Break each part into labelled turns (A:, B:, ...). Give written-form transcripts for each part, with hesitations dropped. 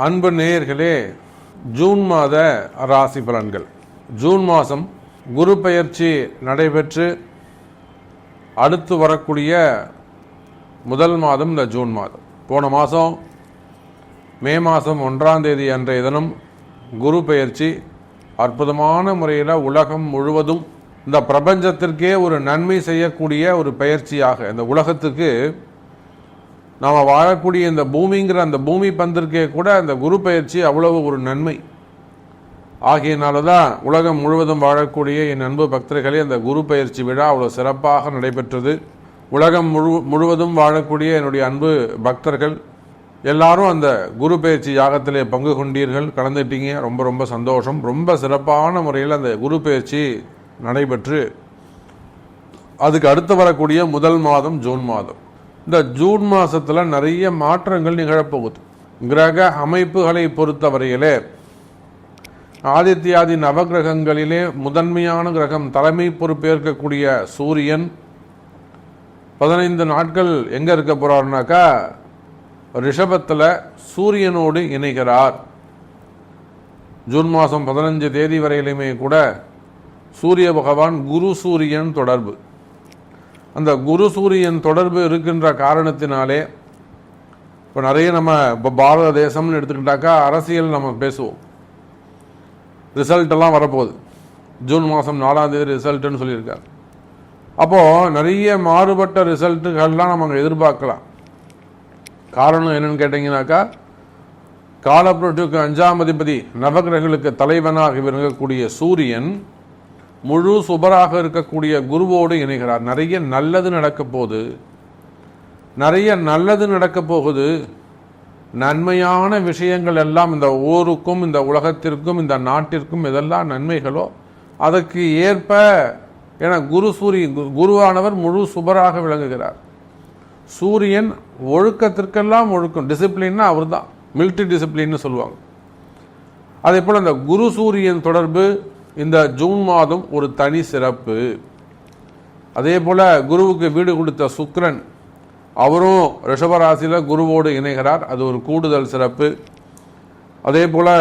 A: அன்பு நேயர்களே, ஜூன் மாத ராசி பலன்கள். ஜூன் மாதம் குரு பெயர்ச்சி நடைபெற்று அடுத்து வரக்கூடிய முதல் மாதம் இந்த ஜூன் மாதம். போன மாதம் மே மாதம் 1ஆம் தேதி அன்றைய தினம் குரு பெயர்ச்சி அற்புதமான முறையில் உலகம் முழுவதும் இந்த பிரபஞ்சத்திற்கே ஒரு நன்மை செய்யக்கூடிய ஒரு பயிற்சியாக, இந்த உலகத்துக்கு நாம் வாழக்கூடிய இந்த பூமிங்கிற அந்த பூமி பந்திற்கே கூட அந்த குரு பயிற்சி அவ்வளவு ஒரு நன்மை ஆகியனால தான் உலகம் முழுவதும் வாழக்கூடிய என் அன்பு பக்தர்களே, அந்த குரு பயிற்சி விழா அவ்வளோ சிறப்பாக நடைபெற்றது. உலகம் முழுவதும் வாழக்கூடிய என்னுடைய அன்பு பக்தர்கள் எல்லாரும் அந்த குரு பயிற்சி யாகத்திலே பங்கு கொண்டீர்கள், கலந்துட்டீங்க. ரொம்ப ரொம்ப சந்தோஷம். ரொம்ப சிறப்பான முறையில் அந்த குரு பயிற்சி நடைபெற்று அதுக்கு அடுத்து வரக்கூடிய முதல் மாதம் ஜூன் மாதம். இந்த ஜூன் மாதத்தில் நிறைய மாற்றங்கள் நிகழப்போகுது. கிரக அமைப்புகளை பொறுத்தவரையிலே ஆதித்யாதி நவகிரகங்களிலே முதன்மையான கிரகம், தலைமை பொறுப்பேற்கக்கூடிய சூரியன் 15 நாட்கள் எங்கே இருக்க போகிறார்னாக்கா ரிஷபத்தில் சூரியனோடு இணைகிறார். ஜூன் மாதம் 15 தேதி வரையிலுமே கூட சூரிய பகவான் குரு சூரியன் தொடர்பு. அந்த குரு சூரியன் தொடர்பு இருக்கின்ற காரணத்தினாலே இப்போ நிறைய நம்ம இப்போ பாரத தேசம்னு எடுத்துக்கிட்டாக்கா அரசியல் நம்ம பேசுவோம். ரிசல்ட் எல்லாம் வரப்போகுது. ஜூன் மாதம் 4ஆம் தேதி ரிசல்ட்டுன்னு சொல்லியிருக்காரு. அப்போது நிறைய மாறுபட்ட ரிசல்ட்டுகள்லாம் நம்ம அங்கே எதிர்பார்க்கலாம். காரணம் என்னன்னு கேட்டிங்கனாக்கா, காலப்புரட்டுக்கு 5ஆம் அதிபதி நவகிரகங்களுக்கு தலைவனாக விளங்கக்கூடிய சூரியன் முழு சுபராக இருக்கக்கூடிய குருவோடு இணைகிறார். நிறைய நல்லது நடக்க போகுது, நிறைய நல்லது நடக்க போகுது. நன்மையான விஷயங்கள் எல்லாம் இந்த ஊருக்கும் இந்த உலகத்திற்கும் இந்த நாட்டிற்கும் எதெல்லாம் நன்மைகளோ அதற்கு ஏற்ப, ஏன்னா குருவானவர் முழு சுபராக விளங்குகிறார். சூரியன் ஒழுக்கத்திற்கெல்லாம் ஒழுக்கம், டிசிப்ளின்னா அவர் தான், மிலிட்ரி டிசிப்ளின்னு சொல்லுவாங்க. அதே போல் அந்த குரு சூரியன் தொடர்பு இந்த ஜூன் மாதம் ஒரு தனி சிறப்பு. அதே போல் குருவுக்கு வீடு கொடுத்த சுக்கிரன் அவரும் ரிஷபராசியில் குருவோடு இணைகிறார். அது ஒரு கூடுதல் சிறப்பு. அதே போல்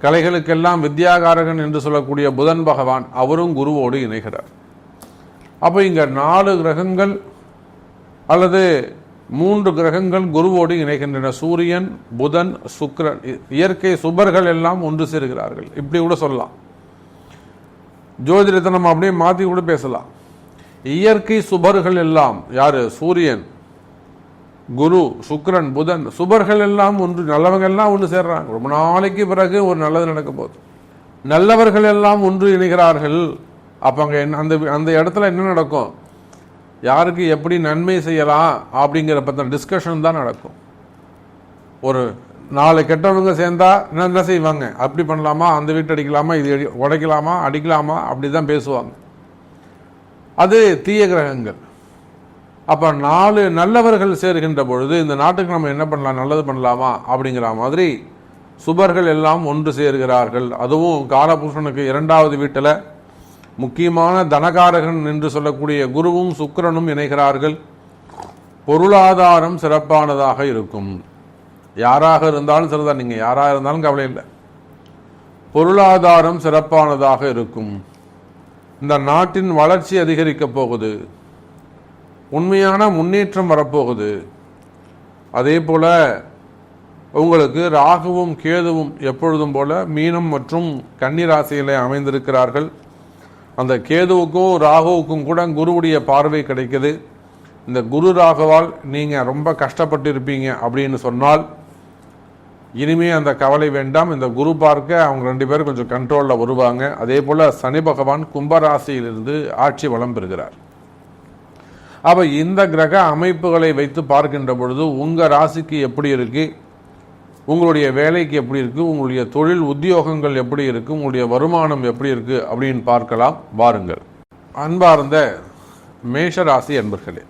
A: கலைகளுக்கெல்லாம் வித்யாகாரகன் என்று சொல்லக்கூடிய புதன் பகவான் அவரும் குருவோடு இணைகிறார். அப்போ இங்கே 4 கிரகங்கள் அல்லது 3 கிரகங்கள் குருவோடு இணைகின்றன. சூரியன், புதன், சுக்கிரன், இயற்கை சுபர்கள் எல்லாம் ஒன்று சேருகிறார்கள். இப்படி கூட சொல்லலாம். ஜோதிடத்தை நம்ம அப்படியே மாற்றி கூட பேசலாம். இயற்கை சுபர்கள் எல்லாம் யாரு? சூரியன், குரு, சுக்கிரன், புதன், சுபர்கள் எல்லாம் ஒன்று, நல்லவங்க எல்லாம் ஒன்று சேர்றாங்க. ரொம்ப நாளைக்கு பிறகு ஒரு நல்லது நடக்க போகுது. நல்லவர்கள் எல்லாம் ஒன்று இணைகிறார்கள். அப்போ அங்கே அந்த இடத்துல என்ன நடக்கும்? யாருக்கு எப்படி நன்மை செய்யலாம் அப்படிங்கிற பற்றின டிஸ்கஷன் தான் நடக்கும். ஒரு 4 கெட்டவங்க சேர்ந்தா என்ன செய்வாங்க? அப்படி பண்ணலாமா, அந்த வீட்டு அடிக்கலாமா, இது உடைக்கலாமா, அடிக்கலாமா, அப்படி தான் பேசுவாங்க. அது தீய கிரகங்கள். அப்போ 4 நல்லவர்கள் சேர்கின்ற பொழுது இந்த நாட்டுக்கு நம்ம என்ன பண்ணலாம், நல்லது பண்ணலாமா அப்படிங்கிற மாதிரி சுபர்கள் எல்லாம் ஒன்று சேர்கிறார்கள். அதுவும் காலபுருஷனுக்கு 2வது வீட்டில் முக்கியமான தனகாரகன் என்று சொல்லக்கூடிய குருவும் சுக்கிரனும் இணைகிறார்கள். பொருளாதாரம் சிறப்பானதாக இருக்கும். யாராக இருந்தாலும் சரிதான், நீங்கள் யாராக இருந்தாலும் கவலை இல்லை, பொருளாதாரம் சிறப்பானதாக இருக்கும். இந்த நாட்டின் வளர்ச்சி அதிகரிக்கப் போகுது, உண்மையான முன்னேற்றம் வரப்போகுது. அதே போல உங்களுக்கு ராகுவும் கேதுவும் எப்பொழுதும் போல மீனம் மற்றும் கன்னி ராசியிலே அமைந்திருக்கிறார்கள். அந்த கேதுவுக்கும் ராகுவுக்கும் கூட குருவுடைய பார்வை கிடைக்குது. இந்த குரு ராகுவால் நீங்கள் ரொம்ப கஷ்டப்பட்டு இருப்பீங்க அப்படின்னு சொன்னால் இனிமே அந்த கவலை வேண்டாம். இந்த குரு பார்க்க அவங்க 2 பேரும் கொஞ்சம் கண்ட்ரோலில் வருவாங்க. அதே போல் சனி பகவான் கும்பராசியிலிருந்து ஆட்சி வளம் பெறுகிறார். அப்போ இந்த கிரக அமைப்புகளை வைத்து பார்க்கின்ற பொழுது உங்கள் ராசிக்கு எப்படி இருக்கு, உங்களுடைய வேலைக்கு எப்படி இருக்கு, உங்களுடைய தொழில் உத்தியோகங்கள் எப்படி இருக்கு, உங்களுடைய வருமானம் எப்படி இருக்கு அப்படின்னு பார்க்கலாம். வாருங்கள். அன்பார்ந்த மேஷராசி அன்பர்களே,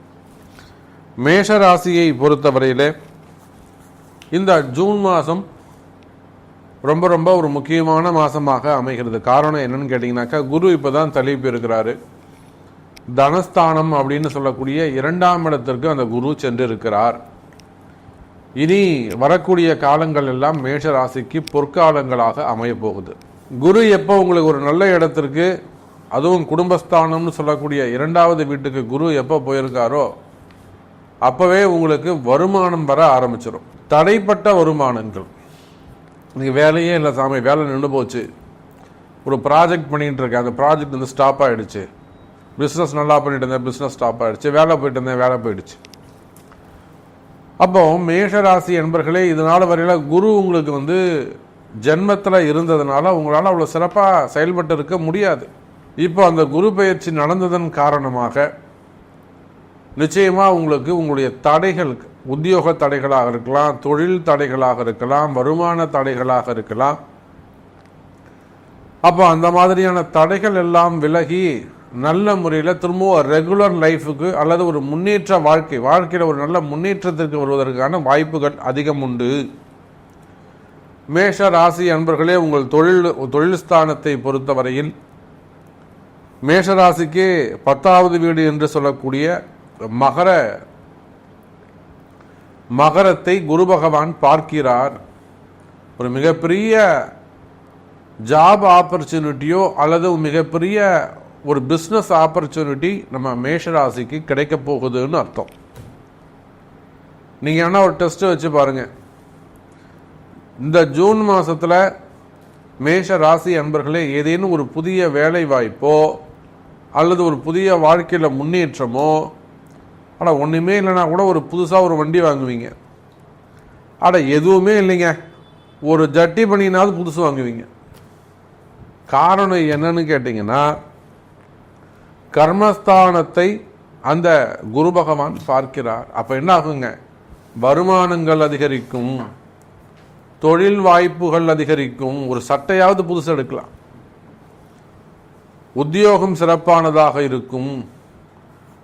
A: மேஷராசியை பொறுத்தவரையிலே இந்த ஜூன் மாதம் ரொம்ப ரொம்ப ஒரு முக்கியமான மாதமாக அமைகிறது. காரணம் என்னன்னு கேட்டிங்கனாக்கா, குரு இப்போ தான் தலைப்பு இருக்கிறாரு. தனஸ்தானம் அப்படின்னு சொல்லக்கூடிய 2ஆம் இடத்திற்கு அந்த குரு சென்று இருக்கிறார். இனி வரக்கூடிய காலங்கள் எல்லாம் மேஷ ராசிக்கு பொற்காலங்களாக அமைய போகுது. குரு எப்போ உங்களுக்கு ஒரு நல்ல இடத்திற்கு, அதுவும் குடும்பஸ்தானம்னு சொல்லக்கூடிய 2வது வீட்டுக்கு குரு எப்போ போயிருக்காரோ அப்பவே உங்களுக்கு வருமானம் வர ஆரம்பிச்சிடும். தடைப்பட்ட வருமானங்கள், நீங்கள் வேலையே இல்லை சாமி, வேலை நின்று போச்சு, ஒரு ப்ராஜெக்ட் பண்ணிட்டு இருக்கேன், அந்த ப்ராஜெக்ட் வந்து ஸ்டாப் ஆகிடுச்சு, பிஸ்னஸ் நல்லா பண்ணிட்டு இருந்தேன், பிஸ்னஸ் ஸ்டாப் ஆகிடுச்சு, வேலை போயிட்டு இருந்தேன், வேலை போயிடுச்சு. அப்போ மேஷராசி என்பர்களே, இதனால் வரையில் குரு உங்களுக்கு வந்து ஜென்மத்தில் இருந்ததுனால உங்களால் அவ்வளோ சிறப்பாக செயல்பட்டு இருக்க முடியாது. இப்போ அந்த குரு பயிற்சி நடந்ததன் காரணமாக நிச்சயமாக உங்களுக்கு உங்களுடைய தடைகள், உத்தியோக தடைகளாக இருக்கலாம், தொழில் தடைகளாக இருக்கலாம், வருமான தடைகளாக இருக்கலாம். அப்போ அந்த மாதிரியான தடைகள் எல்லாம் விலகி நல்ல முறையில் திரும்பவும் ரெகுலர் லைஃபுக்கு அல்லது ஒரு முன்னேற்ற வாழ்க்கையில் ஒரு நல்ல முன்னேற்றத்திற்கு வருவதற்கான வாய்ப்புகள் அதிகம் உண்டு. மேஷ ராசி அன்பர்களே, உங்கள் தொழில் ஸ்தானத்தை பொறுத்தவரையில் மேஷராசிக்கு 10வது வீடு என்று சொல்லக்கூடிய மகரத்தை குரு பகவான் பார்க்கிறார். ஒரு மிகப்பெரிய ஜாப் ஆப்பர்ச்சுனிட்டியோ அல்லது மிகப்பெரிய ஒரு பிஸ்னஸ் ஆப்பர்ச்சுனிட்டி நம்ம மேஷராசிக்கு கிடைக்க போகுதுன்னு அர்த்தம். நீங்கள் என்ன ஒரு டெஸ்ட் வச்சு பாருங்க. இந்த ஜூன் மாதத்தில் மேஷ ராசி அன்பர்களே, ஏதேனும் ஒரு புதிய வேலை வாய்ப்போ அல்லது ஒரு புதிய வாழ்க்கையில் முன்னேற்றமோ, ஆனால் ஒன்றுமே இல்லைனா கூட ஒரு புதுசாக ஒரு வண்டி வாங்குவீங்க. எதுவுமே இல்லைங்க, ஒரு ஜட்டி பண்ணினாவது புதுசு வாங்குவீங்க. காரணம் என்னன்னு கேட்டிங்கன்னா, கர்மஸ்தானத்தை அந்த குரு பகவான் பார்க்கிறார். அப்போ என்ன ஆகுங்க, வருமானங்கள் அதிகரிக்கும், தொழில் வாய்ப்புகள் அதிகரிக்கும், ஒரு சட்டையாவது புதுசு எடுக்கலாம், உத்தியோகம் சிறப்பானதாக இருக்கும்.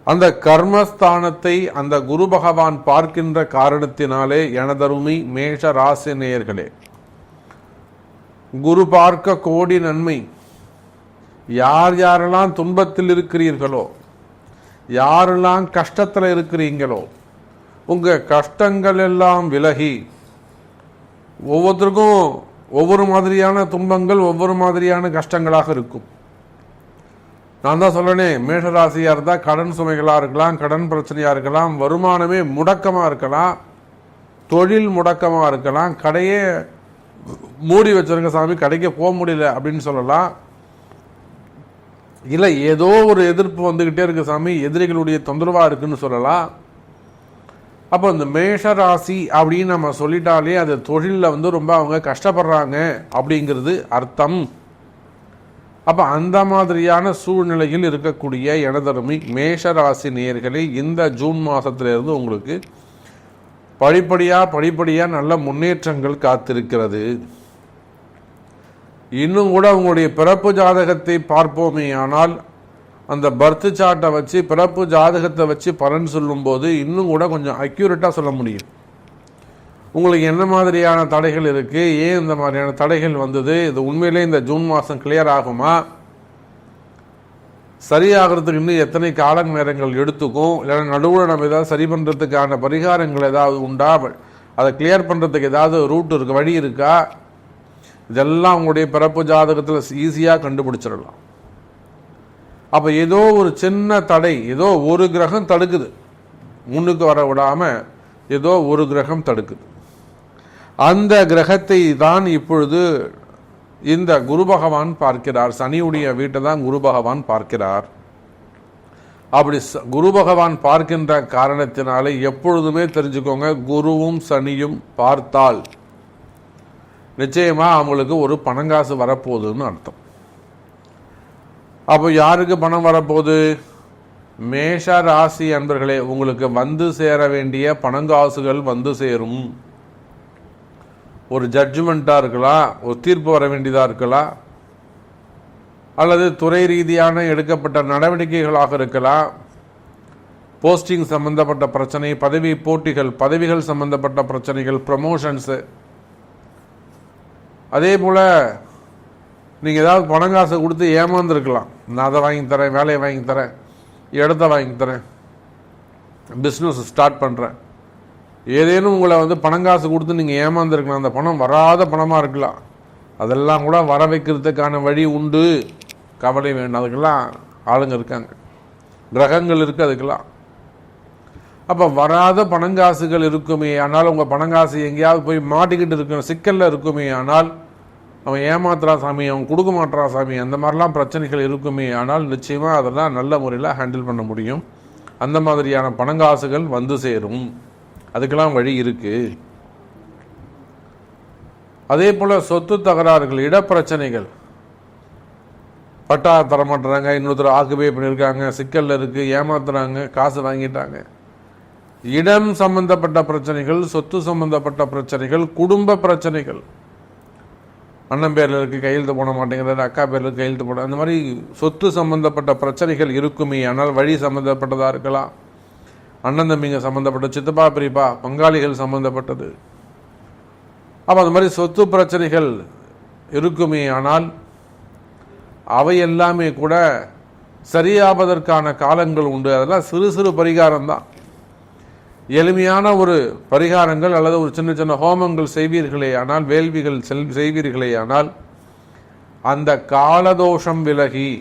A: அந்த கர்மஸ்தானத்தை அந்த குரு பகவான் பார்க்கின்ற காரணத்தினாலே எனதருமை மேஷ ராசி நேயர்களே, குரு பார்க்க கோடி நன்மை. யார் யாரெல்லாம் துன்பத்தில் இருக்கிறீர்களோ, யாரெல்லாம் கஷ்டத்தில் இருக்கிறீங்களோ, உங்கள் கஷ்டங்கள் எல்லாம் விலகி ஒவ்வொருத்தருக்கும் ஒவ்வொரு மாதிரியான துன்பங்கள், ஒவ்வொரு மாதிரியான கஷ்டங்களாக இருக்கும். நான் தான் சொல்லணே, மேஷராசியாக இருந்தால் கடன் சுமைகளாக இருக்கலாம், கடன் பிரச்சனையாக இருக்கலாம், வருமானமே முடக்கமாக இருக்கலாம், தொழில் முடக்கமாக இருக்கலாம், கடையே மூடி வச்சிருங்க சாமி, கடைக்கு போக முடியல அப்படின்னு சொல்லலாம். இல்லை ஏதோ ஒரு எதிர்ப்பு வந்துக்கிட்டே இருக்கு சாமி, எதிரிகளுடைய தொந்தரவாக இருக்குன்னு சொல்லலாம். அப்போ இந்த மேஷராசி அப்படின்னு நம்ம சொல்லிட்டாலே அது தொழிலில் வந்து ரொம்ப அவங்க கஷ்டப்படுறாங்க அப்படிங்கிறது அர்த்தம். அப்போ அந்த மாதிரியான சூழ்நிலையில் இருக்கக்கூடிய எனதருமை மேஷராசி நேயர்களே, இந்த ஜூன் மாதத்திலிருந்து உங்களுக்கு படிப்படியாக நல்ல முன்னேற்றங்கள் காத்திருக்கிறது. இன்னும் கூட உங்களுடைய பிறப்பு ஜாதகத்தை பார்ப்போமே ஆனால், அந்த பர்த் சார்ட்டை வச்சு, பிறப்பு ஜாதகத்தை வச்சு பலன் சொல்லும்போது இன்னும் கூட கொஞ்சம் அக்யூரேட்டாக சொல்ல முடியும். உங்களுக்கு என்ன மாதிரியான தடைகள் இருக்குது, ஏன் இந்த மாதிரியான தடைகள் வந்தது, இது உண்மையிலே இந்த ஜூன் மாதம் கிளியர் ஆகுமா, சரியாகிறதுக்கு இன்னும் எத்தனை கால நேரங்கள் எடுத்துக்கும், இல்லைன்னா நடுவில் நம்ம ஏதாவது சரி பண்ணுறதுக்கான பரிகாரங்கள் ஏதாவது உண்டா, அதை கிளியர் பண்ணுறதுக்கு ஏதாவது ரூட் இருக்கு, வழி இருக்கா, இதெல்லாம் உங்களுடைய பிறப்பு ஜாதகத்தில் ஈஸியாக கண்டுபிடிச்சிடலாம். அப்போ ஏதோ ஒரு சின்ன தடை, ஏதோ ஒரு கிரகம் தடுக்குது, முன்னுக்கு வர விடாமல் ஏதோ ஒரு கிரகம் தடுக்குது. அந்த கிரகத்தை தான் இப்பொழுது இந்த குரு பகவான் பார்க்கிறார். சனியுடைய வீட்டை தான் குரு பகவான் பார்க்கிறார். அப்படி குரு பகவான் பார்க்கின்ற காரணத்தினாலே எப்பொழுதுமே தெரிஞ்சுக்கோங்க, குருவும் சனியும் பார்த்தால் நிச்சயமா அவங்களுக்கு ஒரு பணங்காசு வரப்போகுதுன்னு அர்த்தம். அப்போ யாருக்கு பணம் வரப்போகுது? மேஷ ராசி அன்பர்களே, உங்களுக்கு வந்து சேர வேண்டிய பணங்காசுகள் வந்து சேரும். ஒரு ஜட்ஜ்மெண்ட்டாக இருக்கலாம், ஒரு தீர்ப்பு வர வேண்டியதாக இருக்கலாம், அல்லது துறை ரீதியான எடுக்கப்பட்ட நடவடிக்கைகளாக இருக்கலாம், போஸ்டிங் சம்பந்தப்பட்ட பிரச்சனை, பதவி போட்டிகள், பதவிகள் சம்பந்தப்பட்ட பிரச்சனைகள், ப்ரமோஷன்ஸு. அதே போல் நீங்கள் ஏதாவது பணங்காசை கொடுத்து ஏமாந்துருக்கலாம். நான் அதை வாங்கி தரேன், வேலையை வாங்கி தரேன், இடத்த வாங்கி தரேன், பிஸ்னஸ் ஸ்டார்ட் பண்ணுறேன், ஏதேனும் உங்களை பணங்காசு கொடுத்து நீங்கள் ஏமாந்துருக்கலாம், அந்த பணம் வராத பணமாக இருக்கலாம், அதெல்லாம் கூட வர வைக்கிறதுக்கான வழி உண்டு, கவலை வேண்டாம். அதுக்கெல்லாம் ஆளுங்க இருக்காங்க, கிரகங்கள் இருக்குது அதுக்கெல்லாம். அப்போ வராத பணங்காசுகள் இருக்குமே ஆனால், உங்கள் பணங்காசு எங்கேயாவது போய் மாட்டிக்கிட்டு இருக்க சிக்கலில் இருக்குமே ஆனால், அவன் ஏமாத்துறா சாமி, அவன் கொடுக்க மாட்டா சாமி, அந்த மாதிரிலாம் பிரச்சனைகள் இருக்குமே ஆனால் நிச்சயமாக அதெல்லாம் நல்ல முறையில் ஹேண்டில் பண்ண முடியும். அந்த மாதிரியான பணங்காசுகள் சேரும், அதுக்கெல்லாம் வழி இருக்குது. அதே போல் சொத்து தகராறுகள், இடப்பிரச்சனைகள், பட்டா தரமாட்டுறாங்க, இன்னொருத்தர் ஆக்குபை பண்ணியிருக்காங்க, சிக்கலில் இருக்குது, ஏமாத்துறாங்க, காசு வாங்கிட்டாங்க, இடம் சம்பந்தப்பட்ட பிரச்சனைகள், சொத்து சம்பந்தப்பட்ட பிரச்சனைகள், குடும்ப பிரச்சனைகள், அண்ணன் பேரில் இருக்குது கையெழுத்து போட மாட்டேங்கிறாரு, அக்கா பேரில் கையெழுத்து போட, அந்த மாதிரி சொத்து சம்பந்தப்பட்ட பிரச்சனைகள் இருக்குமே ஆனால் வழி சம்பந்தப்பட்டதாக இருக்கலாம், அண்ணன் தம்பிங்க சம்பந்தப்பட்ட, சித்தப்பா பெரியப்பா பங்காளிகள் சம்பந்தப்பட்டது. அப்போ அந்த மாதிரி சொத்து பிரச்சனைகள் இருக்குமே ஆனால் அவை எல்லாமே கூட சரியாவதற்கான காலங்கள் உண்டு. அதெல்லாம் சிறு சிறு பரிகாரம் தான், எளிமையான ஒரு பரிகாரங்கள் அல்லது ஒரு சின்ன சின்ன ஹோமங்கள் செய்வீர்களே ஆனால், வேள்விகள் செய்வீர்களே ஆனால் அந்த காலதோஷம் விலகி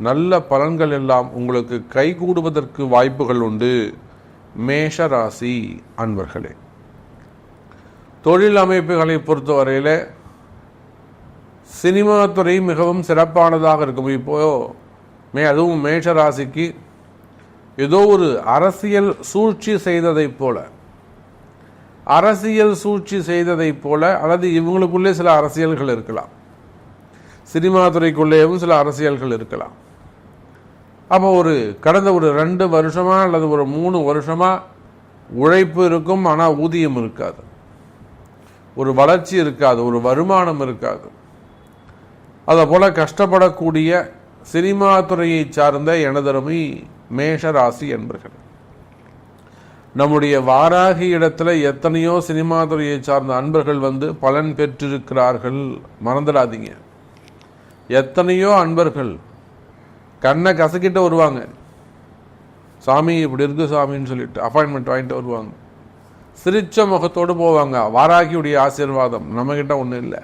A: நல்ல பலன்கள் எல்லாம் உங்களுக்கு கைகூடுவதற்கு வாய்ப்புகள் உண்டு. மேஷ ராசி அன்பர்களே, தொழில் அமைப்புகளை பொறுத்தவரையில் சினிமா துறை மிகவும் சிறப்பானதாக இருக்கும். இப்போ அதுவும் மேஷ ராசிக்கு ஏதோ ஒரு அரசியல் சூழ்ச்சி செய்ததைப் போல, அரசியல் சூழ்ச்சி செய்ததைப் போல, அல்லது இவங்களுக்குள்ளே சில அரசியல்கள் இருக்கலாம், சினிமா துறைக்குள்ளேயும் சில அரசியல்கள் இருக்கலாம். அப்போ கடந்த ஒரு 2 வருஷமா அல்லது ஒரு 3 வருஷமா உழைப்பு இருக்கும், ஆனால் ஊதியம் இருக்காது, ஒரு வளர்ச்சி இருக்காது, ஒரு வருமானம் இருக்காது. அதை போல கஷ்டப்படக்கூடிய சினிமா துறையை சார்ந்த எனதருமை மேஷ ராசி என்பர்கள், நம்முடைய வாராகி இடத்துல எத்தனையோ சினிமா துறையை சார்ந்த அன்பர்கள் பலன் பெற்றிருக்கிறார்கள், மறந்துடாதீங்க. எத்தனையோ அன்பர்கள் கண்ணை கசக்கிட்டு வருவாங்க, சாமி இப்படி இருக்கு சாமின்னு சொல்லிட்டு அப்பாயின்மெண்ட் வாங்கிட்டு வருவாங்க, சிரிச்ச முகத்தோடு போவாங்க. வாராகியுடைய ஆசீர்வாதம் நம்மகிட்ட ஒன்றும் இல்லை.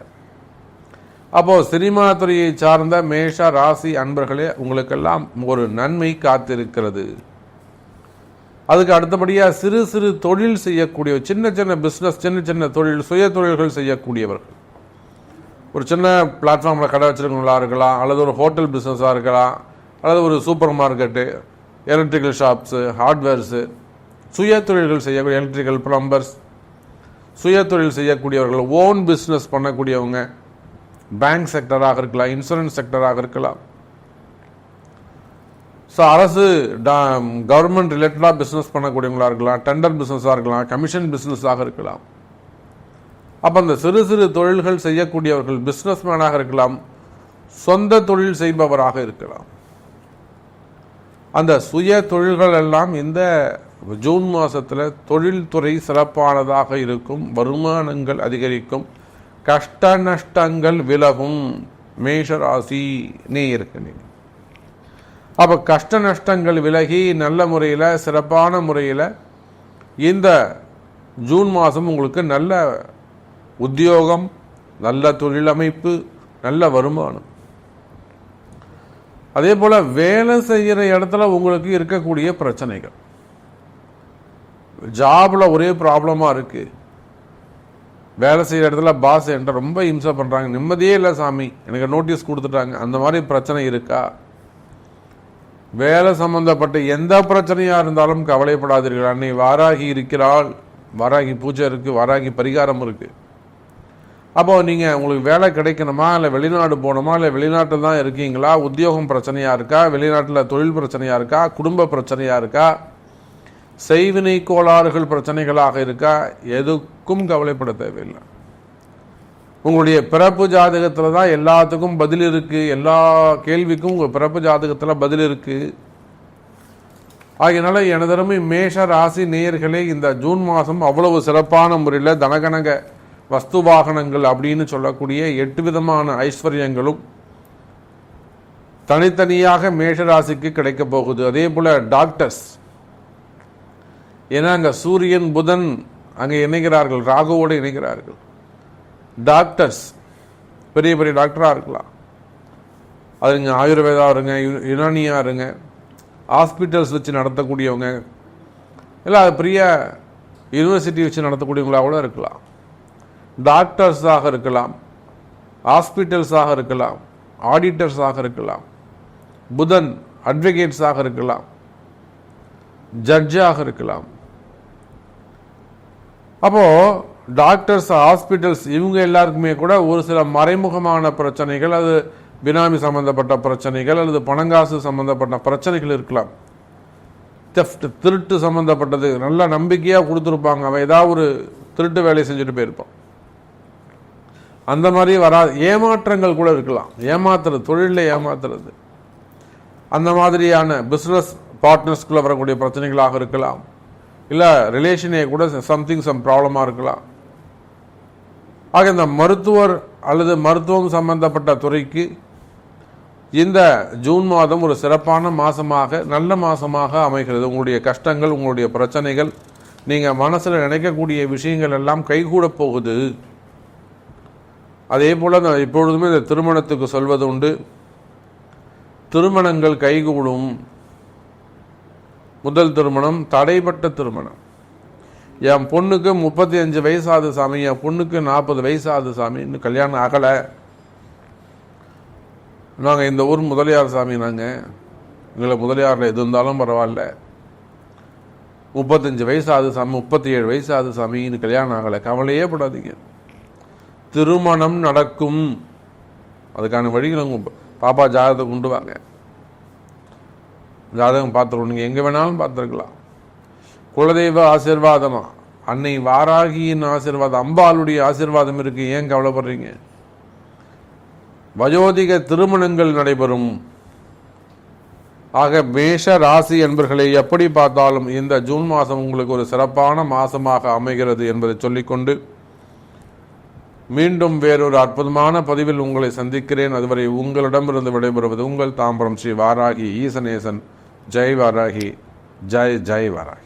A: அப்போ சினிமா துறையை சார்ந்த மேஷ ராசி அன்பர்களே, உங்களுக்கெல்லாம் ஒரு நன்மை காத்திருக்கிறது. அதுக்கு அடுத்தபடியாக சிறு சிறு தொழில் செய்யக்கூடிய, சின்ன சின்ன பிஸ்னஸ், சின்ன சின்ன தொழில், சுய தொழில்கள் செய்யக்கூடியவர்கள், ஒரு சின்ன பிளாட்ஃபார்மில் கடை வச்சுருக்கவங்களா இருக்கலாம், அல்லது ஒரு ஹோட்டல் பிஸ்னஸாக இருக்கலாம், அல்லது ஒரு super market, electrical shops, hardwares, சுய தொழில்கள் செய்யக்கூடிய எலக்ட்ரிக்கல் பிளம்பர்ஸ், சுய தொழில் செய்யக்கூடியவர்கள், ஓன் பிஸ்னஸ் பண்ணக்கூடியவங்க, பேங்க் செக்டராக இருக்கலாம், இன்சூரன்ஸ் செக்டராக இருக்கலாம், ஸோ அரசு கவர்மெண்ட் ரிலேட்டடாக பிஸ்னஸ் பண்ணக்கூடியவங்களாக இருக்கலாம், டெண்டர் பிஸ்னஸாக இருக்கலாம், கமிஷன் பிஸ்னஸாக இருக்கலாம். அப்போ அந்த சிறு சிறு தொழில்கள் செய்யக்கூடியவர்கள் பிஸ்னஸ் மேனாக இருக்கலாம், சொந்த தொழில் செய்பவராக இருக்கலாம். அந்த சுய தொழில்கள் எல்லாம் இந்த ஜூன் மாதத்தில் தொழில்துறை சிறப்பானதாக இருக்கும், வருமானங்கள் அதிகரிக்கும், கஷ்ட நஷ்டங்கள் விலகும். மேஷராசி நேயர்களே, அப்போ கஷ்ட நஷ்டங்கள் விலகி நல்ல முறையில் சிறப்பான முறையில் இந்த ஜூன் மாதம் உங்களுக்கு நல்ல உத்தியோகம், நல்ல தொழிலமைப்பு, நல்ல வருமானம். அதே போல் வேலை செய்கிற இடத்துல உங்களுக்கு இருக்கக்கூடிய பிரச்சனைகள், ஜாபில் ஒரே ப்ராப்ளமாக இருக்குது, வேலை செய்கிற இடத்துல பாஸ் என்கிட்ட ரொம்ப இம்சை பண்ணுறாங்க, நிம்மதியே இல்லை சாமி, எனக்கு நோட்டீஸ் கொடுத்துட்டாங்க, அந்த மாதிரி பிரச்சனை இருக்கா? வேலை சம்பந்தப்பட்ட எந்த பிரச்சனையாக இருந்தாலும் கவலைப்படாதீர்கள். அன்னை வாராகி இருக்கிறாள், வாராகி பூஜை இருக்குது, வாராகி பரிகாரம் இருக்குது. அப்போ நீங்கள் உங்களுக்கு வேலை கிடைக்கணுமா, இல்லை வெளிநாடு போகணுமா, இல்லை வெளிநாட்டில் தான் இருக்கீங்களா, உத்தியோகம் பிரச்சனையாக இருக்கா, வெளிநாட்டில் தொழில் பிரச்சனையாக இருக்கா, குடும்ப பிரச்சனையாக இருக்கா, செய்வினை கோளாறுகள் பிரச்சனைகளாக இருக்கா, எதுக்கும் கவலைப்பட தேவையில்லை. உங்களுடைய பிறப்பு ஜாதகத்தில் தான் எல்லாத்துக்கும் பதில் இருக்குது, எல்லா கேள்விக்கும் உங்கள் பிறப்பு ஜாதகத்தில் பதில் இருக்குது. ஆகையினால எனதருமை மேஷ ராசி நேயர்களே, இந்த ஜூன் மாதம் அவ்வளவு சிறப்பான முறையில் தனகனக வஸ்து வாகனங்கள் அப்படின்னு சொல்லக்கூடிய 8 விதமான ஐஸ்வர்யங்களும் தனித்தனியாக மேஷராசிக்கு கிடைக்க போகுது. அதே போல் டாக்டர்ஸ், ஏன்னா அங்கே சூரியன் புதன் அங்கே இணைகிறார்கள், ராகுவோடு இணைகிறார்கள். டாக்டர்ஸ், பெரிய பெரிய டாக்டராக இருக்கலாம், அது நீங்கள் ஆயுர்வேதா இருங்க, யுனானியாக இருங்க, ஹாஸ்பிட்டல்ஸ் வச்சு நடத்தக்கூடியவங்க, இல்லை அது பெரிய யூனிவர்சிட்டி வச்சு நடத்தக்கூடியவங்களாக கூட இருக்கலாம். டாக்டர்ஸாக இருக்கலாம், ஹாஸ்பிட்டல்ஸாக இருக்கலாம், ஆடிட்டர்ஸாக இருக்கலாம், புதன் அட்வொகேட்ஸாக இருக்கலாம், ஜட்ஜாக இருக்கலாம். அப்போது டாக்டர்ஸ், ஹாஸ்பிட்டல்ஸ் இவங்க எல்லாருக்குமே கூட ஒரு சில மறைமுகமான பிரச்சனைகள், அது பினாமி சம்பந்தப்பட்ட பிரச்சனைகள் அல்லது பணங்காசு சம்பந்தப்பட்ட பிரச்சனைகள் இருக்கலாம். தெஃப்ட், திருட்டு சம்பந்தப்பட்டது நல்ல நம்பிக்கையாக கொடுத்துருப்பாங்க, அவன் ஏதாவது ஒரு திருட்டு வேலையை செஞ்சுட்டு போயிருப்பான். அந்த மாதிரி வராது. ஏமாற்றங்கள் கூட இருக்கலாம், ஏமாத்துறது, தொழிலில் ஏமாத்துறது, அந்த மாதிரியான பிஸ்னஸ் பார்ட்னர்ஸ்குள்ளே வரக்கூடிய பிரச்சனைகளாக இருக்கலாம். இல்லை ரிலேஷனே கூட சம் ப்ராப்ளமாக இருக்கலாம். ஆக இந்த மருத்துவர் அல்லது மருத்துவம் சம்பந்தப்பட்ட துறைக்கு இந்த ஜூன் மாதம் ஒரு சிறப்பான மாதமாக, நல்ல மாதமாக அமைகிறது. உங்களுடைய கஷ்டங்கள், உங்களுடைய பிரச்சனைகள், நீங்கள் மனசில் நினைக்கக்கூடிய விஷயங்கள் எல்லாம் கைகூட போகுது. அதே போல் நான் இப்பொழுதுமே இந்த திருமணத்துக்கு சொல்வது உண்டு, திருமணங்கள் கைகூடும். முதல் திருமணம் தடைப்பட்ட திருமணம். என் பொண்ணுக்கு 35 வயசாது சாமி, என் பொண்ணுக்கு 40 வயசாது சாமி, இன்னும் கல்யாணம் ஆகலை, நாங்கள் இந்த ஊர் முதலியார் சாமி, நாங்கள் எங்களை முதலியாரில் எது இருந்தாலும் பரவாயில்ல, 35 வயசாது சாமி, 37 வயசாது சாமி, இன்னும் கல்யாணம் ஆகலை, கவலையே படாதீங்க, திருமணம் நடக்கும். அதுக்கான வழிகள் உங்கள் பாப்பா ஜாதகத்தை கொண்டு வாங்க, ஜாதகம் பார்த்துருவோம். நீங்கள் எங்கே வேணாலும் பார்த்துருக்கலாம். குலதெய்வ ஆசீர்வாதம், அன்னை வாராகியின் ஆசீர்வாதம், அம்பாளுடைய ஆசீர்வாதம் இருக்குது, ஏன் கவலைப்படுறீங்க? வயோதிக திருமணங்கள் நடைபெறும். ஆக மேஷ ராசி என்பர்களை எப்படி பார்த்தாலும் இந்த ஜூன் மாதம் உங்களுக்கு ஒரு சிறப்பான மாதமாக அமைகிறது என்பதை சொல்லிக்கொண்டு மீண்டும் வேறொரு அற்புதமான பதிவில் உங்களை சந்திக்கிறேன். அதுவரை உங்களிடமிருந்து விடைபெறுவது உங்கள் தாம்பரம் ஸ்ரீ வாராகி ஈசனேசன். ஜெய் வாராகி, ஜெய் ஜெய் வாராகி.